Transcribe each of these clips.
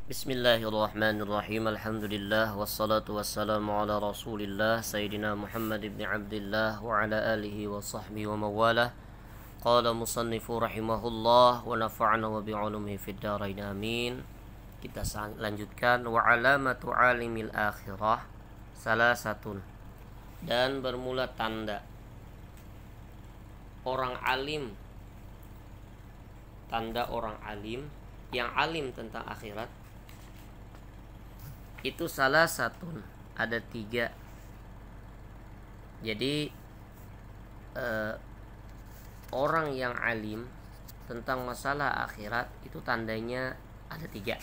Bismillahirrahmanirrahim. Alhamdulillah wassalatu wassalamu ala Rasulillah Sayyidina Muhammad ibn Abdullah wa ala alihi wa sahbihi wa mawalah. Qala musannifu rahimahullah wa nafa'ana wa bi'ulumihi fid dharain amin. Kita lanjutkan wa alamatu alimil akhirah salasatun. Dan bermula tanda orang alim, tanda orang alim yang alim tentang akhirat itu salah satu, ada 3. Jadi orang yang alim tentang masalah akhirat itu tandanya ada 3.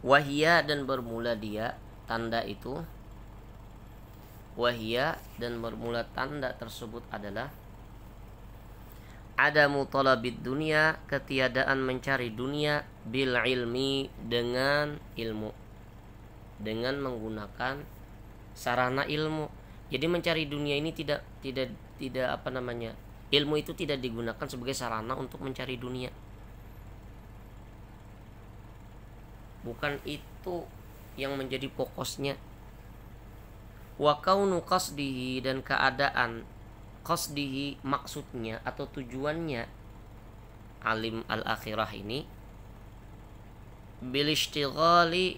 Wahia, dan bermula dia tanda itu, wahia dan bermula tanda tersebut adalah adamu talabid dunia, ketiadaan mencari dunia, bil ilmi, dengan ilmu, dengan menggunakan sarana ilmu. Jadi mencari dunia ini tidak ilmu itu tidak digunakan sebagai sarana untuk mencari dunia. Bukan itu yang menjadi pokosnya. Wa kaunu qasdihi, dan keadaan qasdihi, maksudnya atau tujuannya alim al-akhirah ini bil ishtighali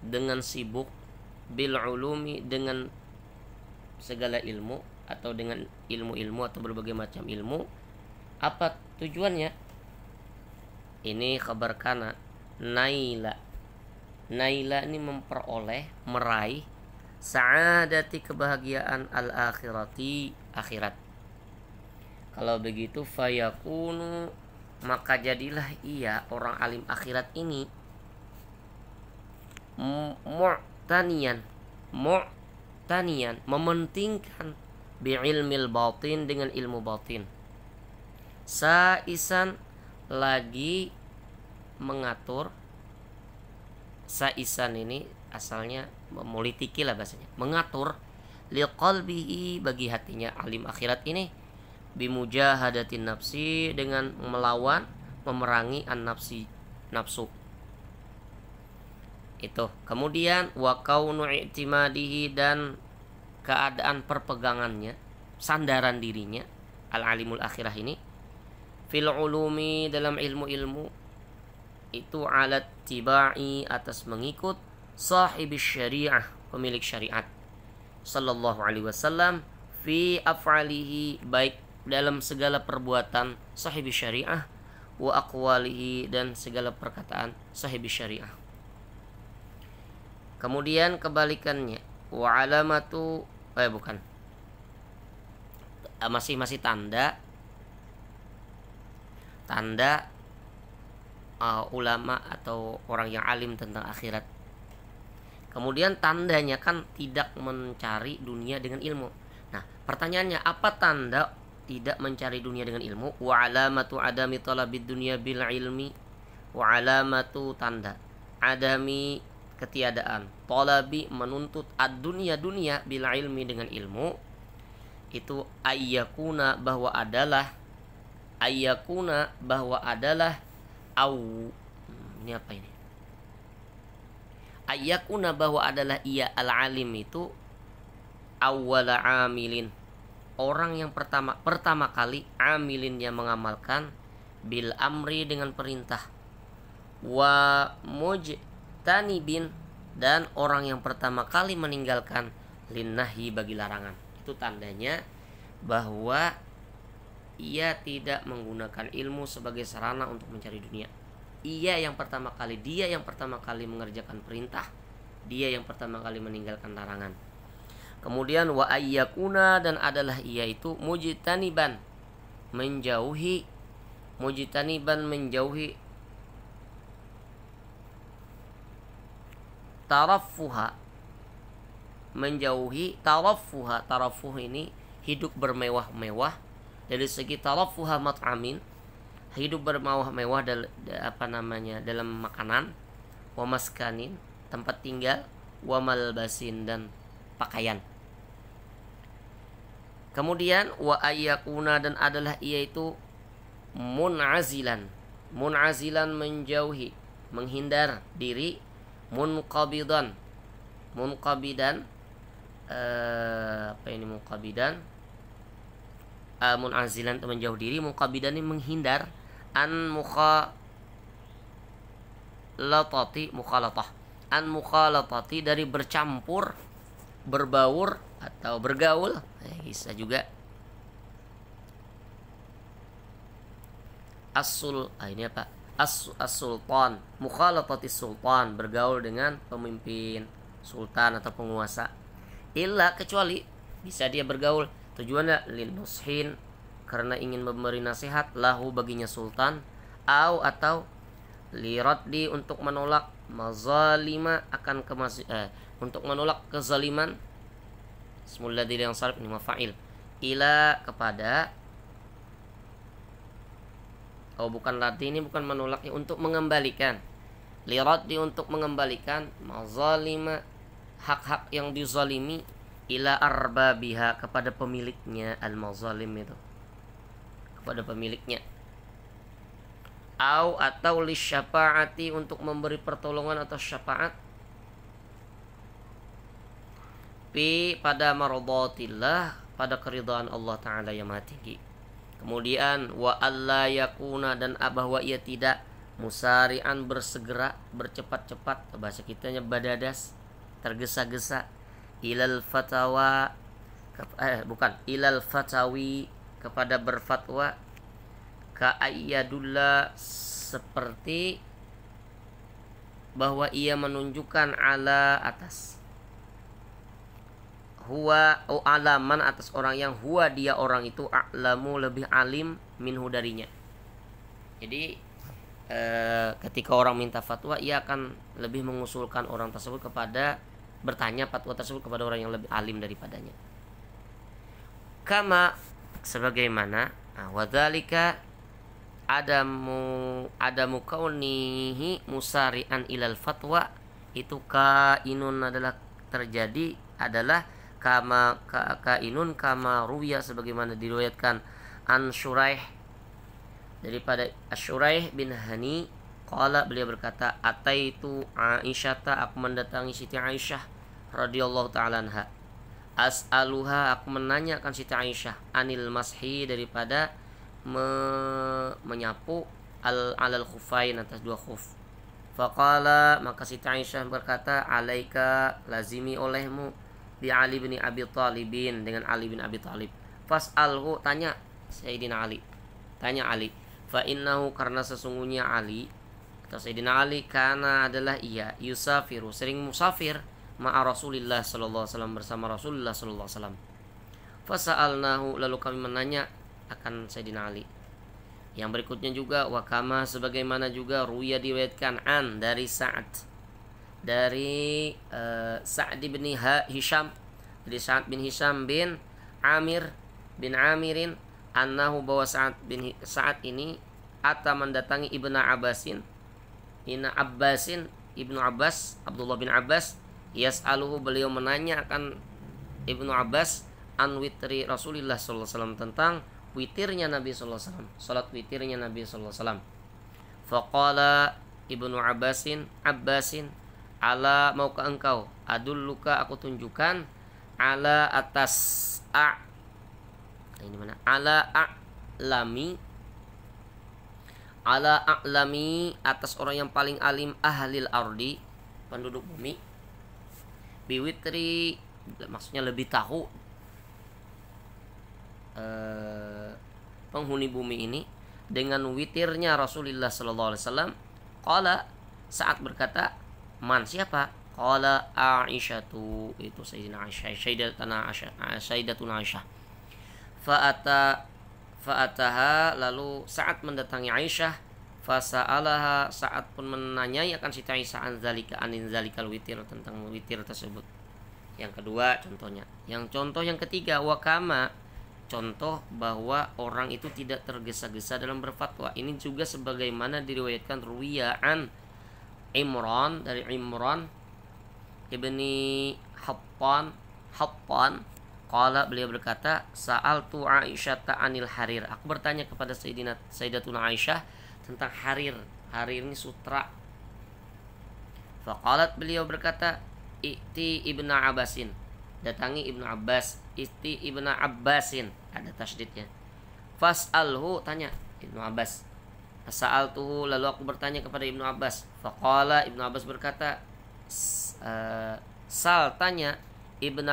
dengan sibuk, bil ulumi, dengan segala ilmu atau dengan ilmu-ilmu atau berbagai macam ilmu. Apa tujuannya? Ini khabar kana, naila ini memperoleh, meraih sa'adati, kebahagiaan al-akhirati, akhirat. Kalau begitu fayakunu, maka jadilah ia orang alim akhirat ini mu'taniyan mementingkan bi'ilmil batin, dengan ilmu batin, sa'isan, lagi mengatur. Saisan ini asalnya politiki lah bahasanya, mengatur liqalbihi, bagi hatinya alim akhirat ini, bimujahadatin nafsi, dengan melawan, memerangi nafsu itu. Kemudian wa kaunu i'timadihi, dan keadaan perpegangannya, sandaran dirinya al alimul akhirah ini, fil ulumi, dalam ilmu-ilmu itu, alat tibai, atas mengikut, sahibis syariah, pemilik syariat, sallallahu alaihi wasallam, fi af'alihi, baik dalam segala perbuatan sahibis syariah, wa aqwalihi, dan segala perkataan sahibis syariah. Kemudian kebalikannya, wa alamatu masih tanda ulama atau orang yang alim tentang akhirat. Kemudian tandanya kan tidak mencari dunia dengan ilmu. Nah, pertanyaannya, apa tanda tidak mencari dunia dengan ilmu? Wa alamatu adami talabid dunia bil ilmi. Wa alamatu, tanda adami, ketiadaan, talabi, menuntut, ad-dunya, dunia, bil ilmi, dengan ilmu, itu ayyakuna, bahwa adalah ini apa ini? Ayyakuna, bahwa adalah ia al-alim itu, awwala amilin, orang yang pertama kali, amilin, yang mengamalkan, bil amri, dengan perintah, wa mujtanibin, dan orang yang pertama kali meninggalkan, linnahi, bagi larangan. Itu tandanya bahwa ia tidak menggunakan ilmu sebagai sarana untuk mencari dunia. Dia yang pertama kali mengerjakan perintah, dia yang pertama kali meninggalkan larangan. Kemudian wa ayyakuna, dan adalah ia itu mujtaniban, menjauhi tarafuha, tarafuh ini hidup bermewah-mewah. Dari segi tarafuha mat'amin, hidup bermewah-mewah dalam makanan, wa maskanin tempat tinggal, wa malbasin dan pakaian. Kemudian wa ayyakuna dan adalah ia itu mun'azilan menjauhi, menghindar diri, munqabidan mun'azilan menjauh diri, munqabidan ini menghindar, an mukhalatati dari bercampur, berbaur atau bergaul, bisa juga as-sultan, mukhalatati sultan, bergaul dengan pemimpin, sultan atau penguasa. Illa kecuali bisa dia bergaul tujuannya lil nushin, karena ingin memberi nasihat, lahu baginya sultan, atau liraddi untuk menolak mazalima untuk menolak kezaliman. Bismillah yang sarf ini mafa'il, ila kepada bukan raddi, ini bukan menolak, untuk mengembalikan, liraddi untuk mengembalikan mazalima hak-hak yang dizalimi, ila arbabiha kepada pemiliknya, al-mazalim itu kepada pemiliknya, atau lisyafaati untuk memberi pertolongan atau syafaat, pada maradatillah pada keridhaan Allah Ta'ala yang maha tinggi. Kemudian wa alla yakuna dan bahwa ia tidak musari'an bersegera, bercepat-cepat, bahasa kitanya badadas, tergesa-gesa, ilal fatawi kepada berfatwa, ka'ayyadullah seperti bahwa ia menunjukkan ala atas, huwa alaman atas orang yang huwa dia orang itu a'lamu lebih alim minhu darinya. Jadi ketika orang minta fatwa, ia akan lebih mengusulkan orang tersebut kepada bertanya fatwa tersebut kepada orang yang lebih alim daripadanya. Kama sebagaimana wadzalika adamu kaunihi musari'an ilal fatwa, itu kainun adalah terjadi, adalah kainun kama ruya sebagaimana diriwayatkan an Syuraih daripada Syuraih bin Hani, qala beliau berkata, ataitu Aisyata, aku mendatangi Siti Aisyah radhiyallahu taala anha, as'aluha, aku menanyakan Siti Aisyah, anil mashi daripada menyapu alal khufain atas dua khuf. Faqala maka Siti Aisyah berkata, alaika lazimi olehmu bi Ali bin Abi Thalibin dengan Ali bin Abi Thalib. Fas'alhu tanya Sayyidina Ali, tanya Ali, fa innahu karena sesungguhnya Ali atau Sayyidina Ali kana adalah ia yusafiru sering musafir ma'a Rasulillah sallallahu alaihi wasallam bersama Rasulullah sallallahu alaihi wasallam. Fasa'alnahu lalu kami menanya akan Sayyidina Ali. Yang berikutnya juga wakama sebagaimana juga ruya diriwayatkan an dari Sa'ad dari Sa'd bin Hisham, dari Sa'd bin Hisham bin Amir bin Amirin, annahu bahwa Sa'd ini ata mendatangi Ibnu Abbas Abdullah bin Abbas, yas'aluhu beliau menanya akan Ibnu Abbas an witri Rasulullah sallallahu alaihi wasallam, tentang witirnya Nabi sallallahu alaihi wasallam, salat witirnya Nabi sallallahu alaihi wasallam. Faqala Ibnu Abbasin, ala maukah engkau adulluka aku tunjukkan ala atas ini mana ala a'lami atas orang yang paling alim ahlil ardi penduduk bumi, biwitri maksudnya lebih tahu penghuni bumi ini dengan witirnya Rasulullah sallallahu alaihi wasallam. Qala saat berkata, man siapa? Qala Aisyatu, itu Sayyidina Aisyah, Sayyidatuna Aisyah. Fa'ataha lalu saat mendatangi Aisyah, fasa'alaha saat pun menanyai akan Siti Aisyah anin zalikal witir, tentang witir tersebut. Yang kedua contohnya. Yang contoh yang ketiga, wakama contoh bahwa orang itu tidak tergesa-gesa dalam berfatwa. Ini juga sebagaimana diriwayatkan ruwiyaan Imran, dari Imran ibni Hattan qala, beliau berkata, sa'altu Aisyata anil harir. Aku bertanya kepada Sayyidatuna Aisyah tentang harir. Harir ini sutra. Faqalat, beliau berkata, i'ti ibnu Abbasin, datangi Ibnu Abbas. I'ti ibnu Abbasin, ada tasydidnya. Fas'alhu, tanya Ibnu Abbas. Sa'altuhu, lalu aku bertanya kepada Ibnu Abbas. Faqala, Ibnu Abbas berkata, sal, tanya Ibnu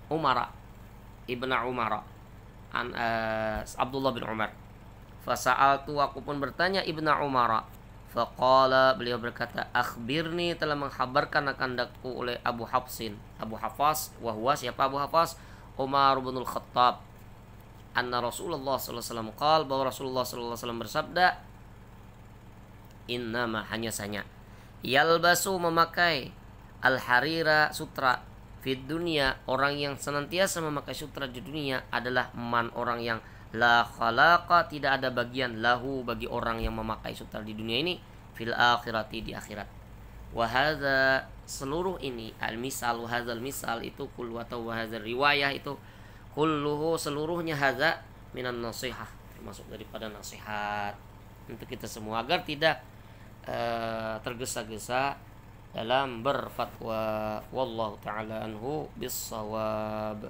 Umara Abdullah bin Umar. Fasa'altu, aku pun bertanya Ibnu Umara. Faqala, beliau berkata, akhbirni, telah menghabarkan akan daku oleh Abu Hafsin, Abu Hafas, wahwa, siapa Abu Hafas? Umar bin Al-Khattab. Anna Rasulullah sallallahu alaihi wasallam qala, bahwa Rasulullah sallallahu alaihi wasallam bersabda, innama, hanya saja, yalbasu, memakai, al-harira, sutra, fid dunia, orang yang senantiasa memakai sutra di dunia adalah man, orang yang la khalaqa, tidak ada bagian, lahu, bagi orang yang memakai sutra di dunia ini, fil akhirati, di akhirat. Wa hadza, seluruh ini, al-misal, wa hadzal misal itu kullu, atau wa hadzal riwayah itu kulluhu, seluruhnya, hadza minan nasihah, termasuk daripada nasihat untuk kita semua agar tidak tergesa-gesa dalam berfatwa. Wallahu ta'ala anhu bis-shawab.